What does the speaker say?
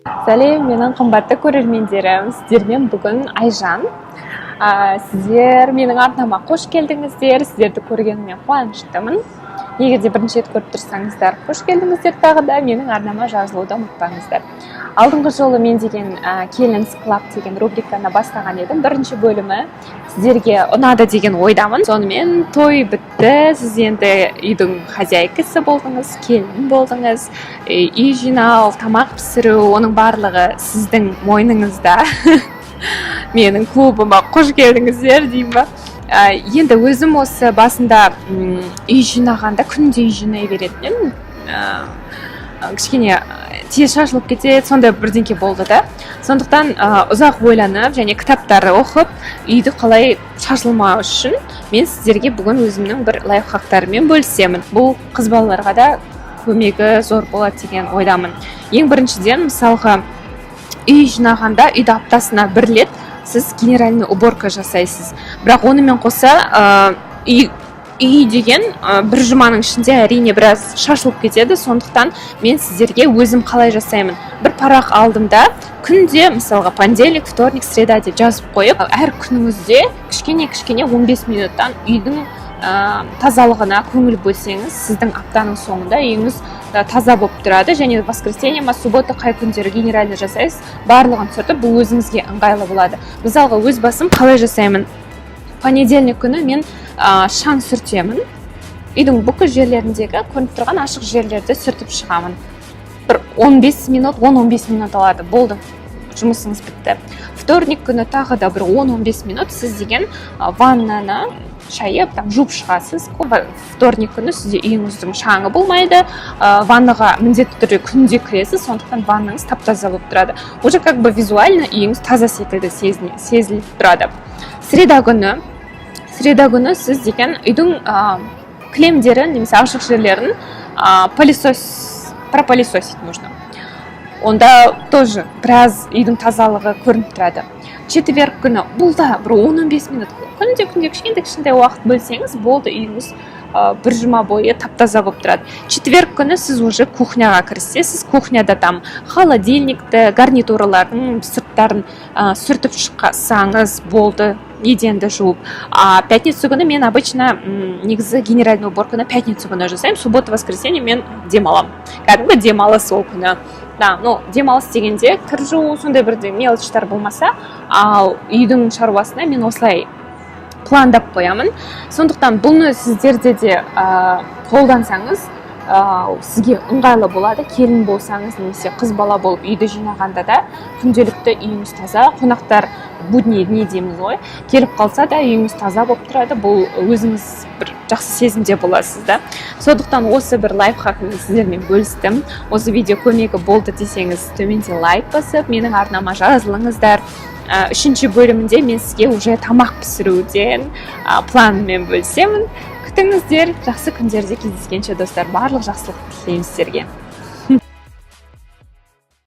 Сәлем, менің қымбатты көрермендерім, сіздермен бүгін Айжан. Сіздер менің арнама қош келдіңіздер, сіздерді көргеніме қуаныштымын. Егер де бірінші рет көріп тұрсаңыздар, қош келдіңіздер, тағы да менің арнама жазылуды ұмытпаңыздар. Алдыңғы жолы мен деген Келінс Клаб деген рубриканы бастаған едім. Бірінші бөлімі сіздерге ұнады деген ойдамын. Сонымен той бітті, сіз енді үйдің хозяйкасы болдыңыз, келін болдыңыз, үй жинау, тамақ пісіру, оның барлығы сіздің мойныңызда. Менің клубыма қош келдіңіздер деймін ба. Енді өзім осы басында үй жинағанда күнде үй жинай беретінмін. Кішкене тез шашылып кетеді, сондай бірдеңке болды да. Сондықтан ұзақ ойланып және кітаптарды оқып, үйді қалай шашылмау үшін мен сіздерге бүгін өзімнің бір лайфхактарымен бөлісемін. Бұл қыз балаларға да көмегі зор болады деген ойдамын. Ең біріншіден, мысалға, үй жинағанда үйді аптасына бір рет сіз генеральный уборка жасайсыз. Бірақ онымен қоса үй деген бір жұманың ішінде әрине біраз шашылып кетеді. Сондықтан мен сіздерге өзім қалай жасаймын. Бір парақ алдым да, күнде, мысалға, понедельник, вторник, среда деп жазып қойып, әр күніңізде кішкене 15 минуттан үйдің тазалығына көңіл бөлсеңіз, сіздің аптаның соңында үйіңіз таза болып тұрады. Және воскресенье ма, суббота қай күндері генеральный жасайсыз, барлығын сүртіп, бұл өзіңізге ыңғайлы болады. Мысалға, өз басым қалай жасаймын. Понедельник күні мен шаң сүртемін. Үйдің бүкіл жерлеріндегі көрініп тұрған ашық жерлерді сүртіп шығамын. Бір 10-15 минут алады. Болды, жұмысыңыз бітті. Вторник күні тағы да бір 10-15 минут сіз деген ваннаны шайып, жуып шығасыз. Вторник күні сізде үйіңіздің шаңы болмайды, ваннаға міндетті түрде күнде кіресіз, сондықтан ваннаңыз тап-таза болып тұрады. Уже как бы визуально үйіңіз таза секілді сезіліп тұрады. Среда күні сіз деген үйдің кілемдерін немесе ашық жерлерін пропылесосить нужно. Онда тоже біраз үйдің тазалығы көрініп тұрады. Четверг күні бұл да бір 10-15 минут. Күнде кішкентай уақыт бөлсеңіз, болды, үйіңіз бір жұма бойы тап-таза болып тұрады. Четверг күні сіз уже кухняға кірісесіз. Кухняда холодильникті, гарнитуралардың сырттарын сүртіп шықсаңыз болды, еденді жуып. Пятница күні мен обычно негізі генеральный уборканы пятница күні жасаймын. Суббота, воскресенье мен демалам. Кәдімгі демалыс ол күні. Демалыс дегенде кір жуу, сондай бірде мелочтар болмаса, ал үйдің шаруасына мен осылай пландап қоямын. Сондықтан бұны сіздерде де қолдансаңыз, сізге ыңғайлы болады. Келін болсаңыз немесе қыз бала болып үйді жинағанда да күнделікті үйіңіз таза, қонақтар будний дни дейміз ғой, келіп қалса да үйіңіз таза болып тұрады. Бұл өзіңіз бір жақсы сезімде боласыз да. Сондықтан осы бір лайфхакты сіздермен бөлістім. Осы видео көмегі болды десеңіз, төменде лайк басып, менің арнама жазылыңыздар. Үшінші бөлімінде мен сізге уже тамақ пісіруден планмен бөлісемін. Күтіңіздер, жақсы күндерде кездескенше достар, барлық жақсылық тілеймін сіздерге.